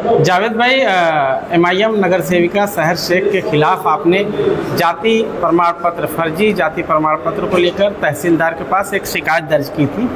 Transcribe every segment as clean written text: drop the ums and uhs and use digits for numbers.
जावेद भाई, MIM नगर सेविका शहर शेख के खिलाफ आपने जाति प्रमाण पत्र, फर्जी जाति प्रमाण पत्र को लेकर तहसीलदार के पास एक शिकायत दर्ज की थी।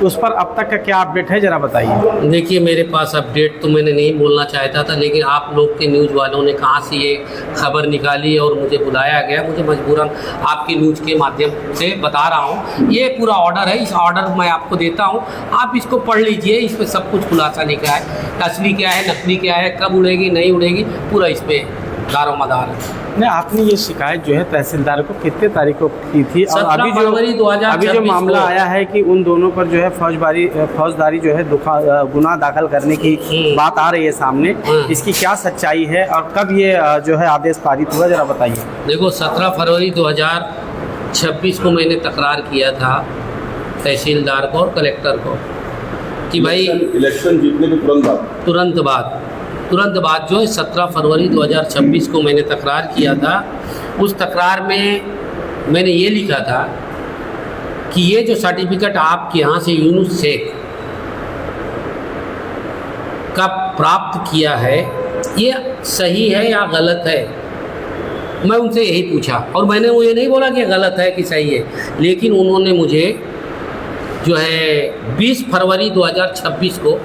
उस पर अब तक का क्या अपडेट है, ज़रा बताइए। देखिए, मेरे पास अपडेट तो मैंने नहीं बोलना चाहता था, लेकिन आप लोग के न्यूज़ वालों ने कहाँ से ये खबर निकाली और मुझे बुलाया गया। मुझे मजबूरन आपकी न्यूज़ के माध्यम से बता रहा हूँ। ये पूरा ऑर्डर है, इस ऑर्डर मैं आपको देता हूँ, आप इसको पढ़ लीजिए। इस पर सब कुछ खुलासा लिखा है, असली क्या है, नकली क्या है, कब उड़ेगी नहीं उड़ेगी, पूरा इस पर दारो मदार है। नहीं, आपने ये शिकायत जो है तहसीलदार को कितने तारीख को की थी? और अभी जो मामला आया है कि उन दोनों पर जो है फौजदारी जो है गुनाह दाखिल करने की बात आ रही है सामने, इसकी क्या सच्चाई है और कब ये जो है आदेश पारित हुआ, जरा बताइए। देखो, 17 फरवरी 2026 को मैंने तकरार किया था तहसीलदार को और कलेक्टर को कि भाई इलेक्शन जीतने के तुरंत बाद जो है 17 फरवरी 2026 को मैंने तकरार किया था। उस तकरार में मैंने ये लिखा था कि ये जो सर्टिफिकेट आपके यहाँ से यूनुस शेख का प्राप्त किया है, ये सही है या गलत है। मैं उनसे यही पूछा और मैंने वो ये नहीं बोला कि गलत है कि सही है, लेकिन उन्होंने मुझे जो है 20 फरवरी 2026 को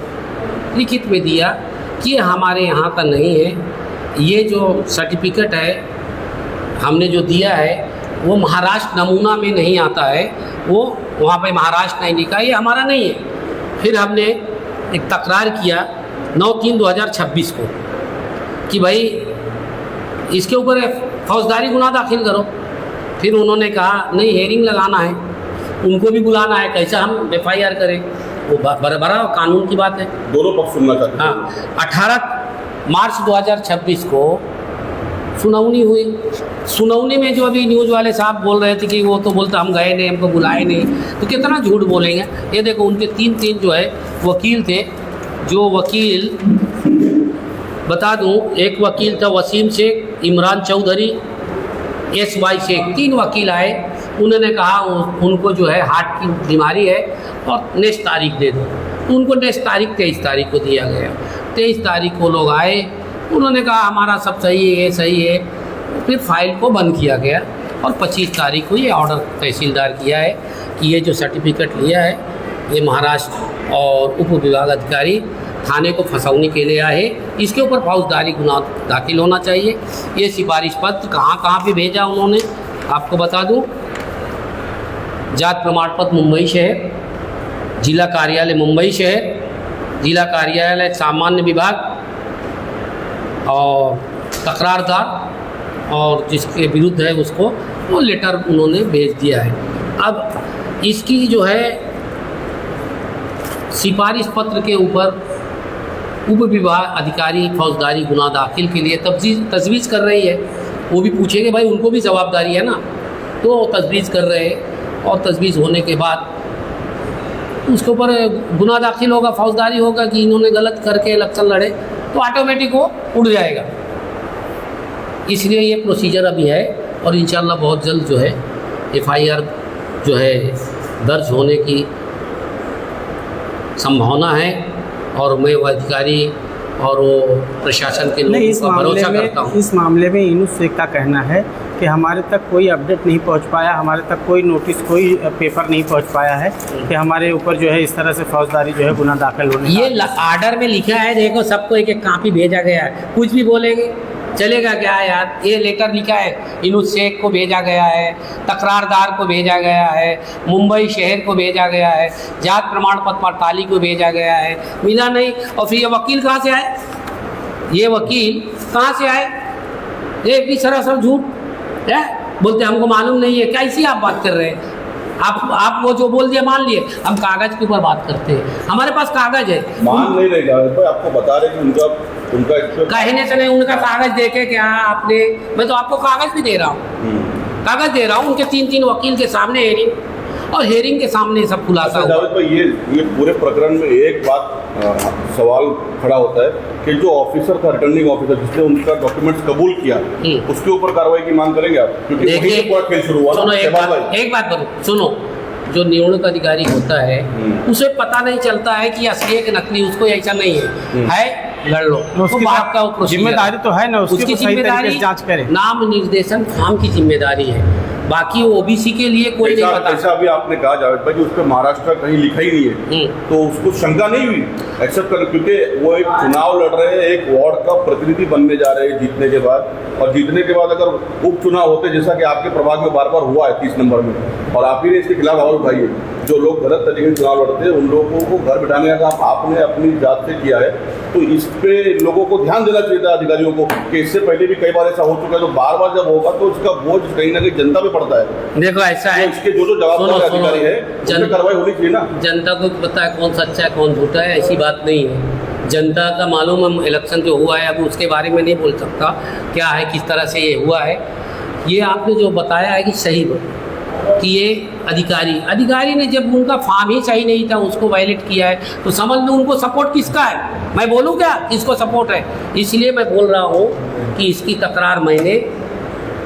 लिखित में दिया कि हमारे यहाँ का नहीं है, ये जो सर्टिफिकेट है हमने जो दिया है वो महाराष्ट्र नमूना में नहीं आता है, वो वहाँ पे महाराष्ट्र नहीं लिखा, ये हमारा नहीं है। फिर हमने एक तकरार किया 9/3/2026 को कि भाई इसके ऊपर फौजदारी गुनाह दाखिल करो। फिर उन्होंने कहा नहीं, हेयरिंग लगाना है, उनको भी बुलाना है, कैसा हम FIR करें, वो बराबर कानून की बात है, दोनों पक्ष सुनना चाहते हैं। हाँ, 18 मार्च 2026 को सुनवाई हुई। सुनवाई में जो अभी न्यूज़ वाले साहब बोल रहे थे कि वो तो बोलते हम गए नहीं, हमको बुलाए नहीं, तो कितना झूठ बोलेंगे। ये देखो, उनके तीन जो है वकील थे। जो वकील बता दूं, एक वकील था वसीम शेख, इमरान चौधरी, SY शेख, 3 वकील आए। उन्होंने कहा उनको जो है हार्ट की बीमारी है और नेक्स्ट तारीख दे दो, तो उनको नेक्स्ट तारीख 23 तारीख को दिया गया। 23 तारीख को लोग आए, उन्होंने कहा हमारा सब सही है, सही है। फिर फाइल को बंद किया गया और 25 तारीख को ये ऑर्डर तहसीलदार किया है कि ये जो सर्टिफिकेट लिया है ये महाराष्ट्र और उप विभाग अधिकारी थाने को फंसाने के लिए आए, इसके ऊपर फौजदारी गुनाह दाखिल होना चाहिए। ये सिफारिश पत्र कहाँ पे भेजा उन्होंने, आपको बता दूँ। जात प्रमाण पत्र मुंबई शहर, जिला कार्यालय मुंबई शहर, जिला कार्यालय सामान्य विभाग, और तकरारदार और जिसके विरुद्ध है उसको वो लेटर उन्होंने भेज दिया है। अब इसकी जो है सिफारिश पत्र के ऊपर उप विभाग अधिकारी फौजदारी गुनाह दाखिल के लिए तजवीज़ कर रही है। वो भी पूछेंगे, भाई उनको भी जवाबदारी है ना, तो तजवीज़ कर रहे हैं और तजवीज़ होने के बाद उसके ऊपर गुनाह दाखिल होगा, फौजदारी होगा कि इन्होंने गलत करके इलेक्शन लड़े, तो ऑटोमेटिक वो उड़ जाएगा। इसलिए ये प्रोसीजर अभी है और इंशाल्लाह बहुत जल्द जो है FIR जो है दर्ज होने की संभावना है और मैं वो अधिकारी और वो प्रशासन के लोगों का भरोसा करता हूँ। इस मामले में यूनुस शेख का कहना है कि हमारे तक कोई अपडेट नहीं पहुंच पाया, हमारे तक कोई नोटिस, कोई पेपर नहीं पहुंच पाया है कि हमारे ऊपर जो है इस तरह से फौजदारी जो है गुनाह दाखिल होने। ये आर्डर में लिखा है, देखो सबको एक एक कापी भेजा गया है। कुछ भी बोलेंगे चलेगा क्या यार, ये लेटर लिखा है, यूनुस शेख को भेजा गया है, तकरारदार को भेजा गया है, मुंबई शहर को भेजा गया है, जात प्रमाण पत्र पड़ताली को भेजा गया है, मिला नहीं। और फिर ये वकील कहाँ से आए, ये वकील कहाँ से आए, ये भी सरासर झूठ है। बोलते हमको मालूम नहीं है, कैसी आप बात कर रहे हैं। आप वो जो बोल दिया मान लिए, हम कागज के ऊपर बात करते हैं, हमारे पास कागज है। मान नहीं रहेगा, आपको बता रहे कि उनका कहने से नहीं, उनका कागज देके क्या आपने, मैं तो आपको कागज भी दे रहा हूँ, कागज दे रहा हूँ। उनके 3 वकील के सामने हेयरिंग, और हेयरिंग के सामने सब खुलासा हुआ। जावेद भाई, ये पूरे प्रकरण में एक बात सवाल खड़ा होता है कि जो ऑफिसर था, रिटर्निंग ऑफिसर, जिसने उनका डॉक्यूमेंट्स कबूल किया, उसके ऊपर कार्रवाई की मांग करेंगे आप? क्योंकि वहीं से पूरा खेल शुरू हुआ ना। एक बात बोलो, सुनो, जो नियुक्त अधिकारी होता है उसे पता नहीं चलता है कि असली है कि नकली, उसको ऐसा नहीं है लड़ लो, उसकी बात का वो procedure जिम्मेदारी तो है ना, उसकी सही तरीके जिम्मेदारी से जांच करे। नाम निर्देशन फॉर्म की जिम्मेदारी है, बाकी वो ओबीसी के लिए कोई नहीं पता। ऐसा अभी आपने कहा जावेद भाई, उस पर महाराष्ट्र कहीं लिखा ही नहीं है, तो उसको शंका नहीं हुई एक्सेप्ट कर, क्योंकि वो एक चुनाव लड़ रहे हैं, एक वार्ड का प्रतिनिधि बनने जा रहे हैं जीतने के बाद, और जीतने के बाद अगर उपचुनाव होते जैसा कि आपके प्रभाग में बार बार हुआ है 30 नंबर में, और आप ही ने इसके खिलाफ आवाज उठाई है, जो लोग गलत तरीके से चुनाव लड़ते हैं उन लोगों को घर बिठाने का काम आपने अपनी जात से किया है, तो इस पे लोगों को ध्यान देना चाहिए था अधिकारियों को कि इससे पहले भी कई बार ऐसा हो चुका है, तो बार बार जब होगा तो इसका बोझ कहीं ना कहीं जनता पे पड़ता है। देखो ऐसा है, इसके जो जवाबदार अधिकारी है उन पे कार्रवाई होनी चाहिए ना। जनता को पता है कौन सच्चा है कौन झूठा है, ऐसी बात नहीं है। जनता का मालूम है इलेक्शन जो हुआ है, अब उसके बारे में नहीं बोल सकता क्या है किस तरह से ये हुआ है। ये आपने जो बताया है कि सही कि ये अधिकारी ने जब उनका फॉर्म ही सही नहीं था उसको वायलेट किया है, तो समझ लो उनको सपोर्ट किसका है। मैं बोलूँ क्या किसको सपोर्ट है? इसलिए मैं बोल रहा हूँ कि इसकी तकरार मैंने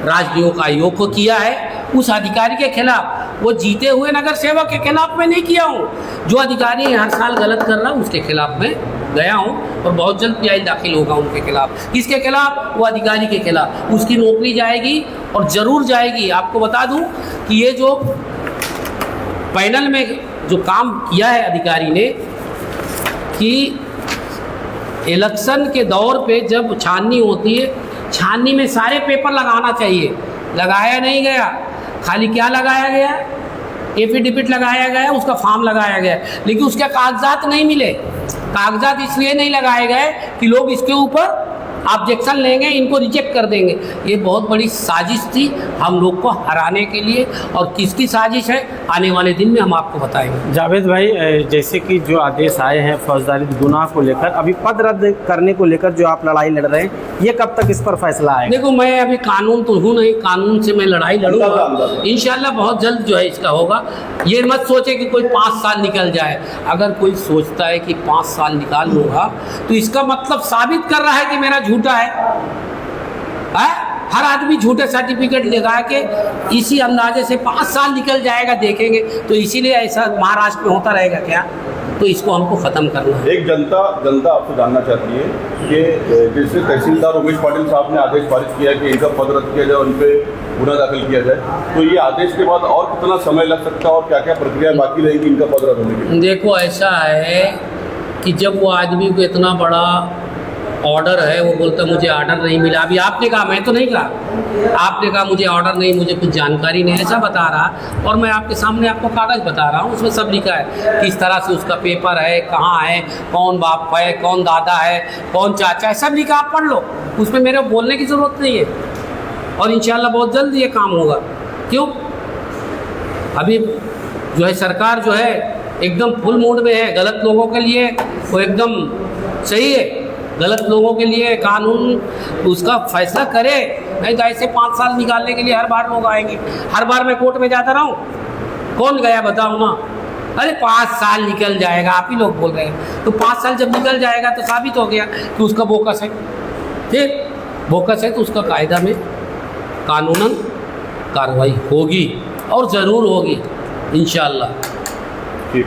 राज्य नियोग आयोग को किया है, उस अधिकारी के खिलाफ, वो जीते हुए नगर सेवक के खिलाफ मैं नहीं किया हूँ। जो अधिकारी हर साल गलत कर रहा उसके खिलाफ मैं गया हूँ, और बहुत जल्द पीआई दाखिल होगा उनके खिलाफ। किसके खिलाफ? वो अधिकारी के खिलाफ। उसकी नौकरी जाएगी और ज़रूर जाएगी। आपको बता दूँ कि ये जो पैनल में जो काम किया है अधिकारी ने, कि इलेक्शन के दौर पे जब छाननी होती है, छाननी में सारे पेपर लगाना चाहिए, लगाया नहीं गया। खाली क्या लगाया गया? एफिडेविट लगाया गया, उसका फॉर्म लगाया गया, लेकिन उसके कागजात नहीं मिले। कागजात इसलिए नहीं लगाए गए कि लोग इसके ऊपर ऑब्जेक्शन लेंगे, इनको रिजेक्ट कर देंगे। ये बहुत बड़ी साजिश थी हम लोग को हराने के लिए, और किसकी साजिश है आने वाले दिन में हम आपको बताएंगे। जावेद भाई, जैसे कि जो आदेश आए हैं फौजदारी गुनाह को लेकर, अभी पद रद्द करने को लेकर जो आप लड़ाई लड़ रहे हैं, ये कब तक इस पर फैसला आएगा? देखो, मैं अभी कानून तो हूँ नहीं, कानून से मैं लड़ाई लड़ूंगा इंशाल्लाह, बहुत जल्द जो है इसका होगा। ये मत सोचे कि कोई 5 साल निकल जाए। अगर कोई सोचता है कि 5 साल निकाल लूँगा तो इसका मतलब साबित कर रहा है कि मेरा झूठा है। हर आदमी झूठे सर्टिफिकेट लगा के इसी अंदाजे से 5 साल निकल जाएगा, देखेंगे। तो इसीलिए ऐसा महाराष्ट्र में होता रहेगा क्या? तो इसको हमको ख़त्म करना है। एक जनता आपसे जानना चाहती है कि जैसे तहसीलदार उमेश पाटिल साहब ने आदेश पारित किया कि इनका पद रद्द किया जाए, उन पर गुना दाखिल किया जाए, तो ये आदेश के बाद और कितना समय लग सकता है और क्या क्या प्रक्रिया बाकी रहेगी इनका पद रद्द होने की? देखो, ऐसा है कि जब वो आदमी को इतना बड़ा ऑर्डर है, वो बोलता मुझे ऑर्डर नहीं मिला। अभी आपने कहा, मैं तो नहीं कहा, आपने कहा मुझे ऑर्डर नहीं, मुझे कुछ जानकारी नहीं, ऐसा बता रहा। और मैं आपके सामने आपको कागज़ बता रहा हूँ, उसमें सब लिखा है किस तरह से उसका पेपर है, कहाँ है, कौन बाप है, कौन दादा है, कौन चाचा है, सब लिखा। आप पढ़ लो, उसमें मेरे बोलने की ज़रूरत नहीं है। और इंशाल्लाह बहुत जल्द ये काम होगा। क्यों? अभी जो है सरकार जो है एकदम फुल मूड में है। गलत लोगों के लिए वो एकदम सही है, गलत लोगों के लिए कानून उसका फैसला करे, नहीं तो ऐसे 5 साल निकालने के लिए हर बार लोग आएंगे। हर बार मैं कोर्ट में जाता रहा हूँ, कौन गया बताओ ना? अरे 5 साल निकल जाएगा, आप ही लोग बोल रहे हैं। तो 5 साल जब निकल जाएगा तो साबित हो गया कि उसका बोकस है। ठीक, बोकस है तो उसका कायदा में कानूनन कार्रवाई होगी, और ज़रूर होगी इंशाअल्लाह। ठीक।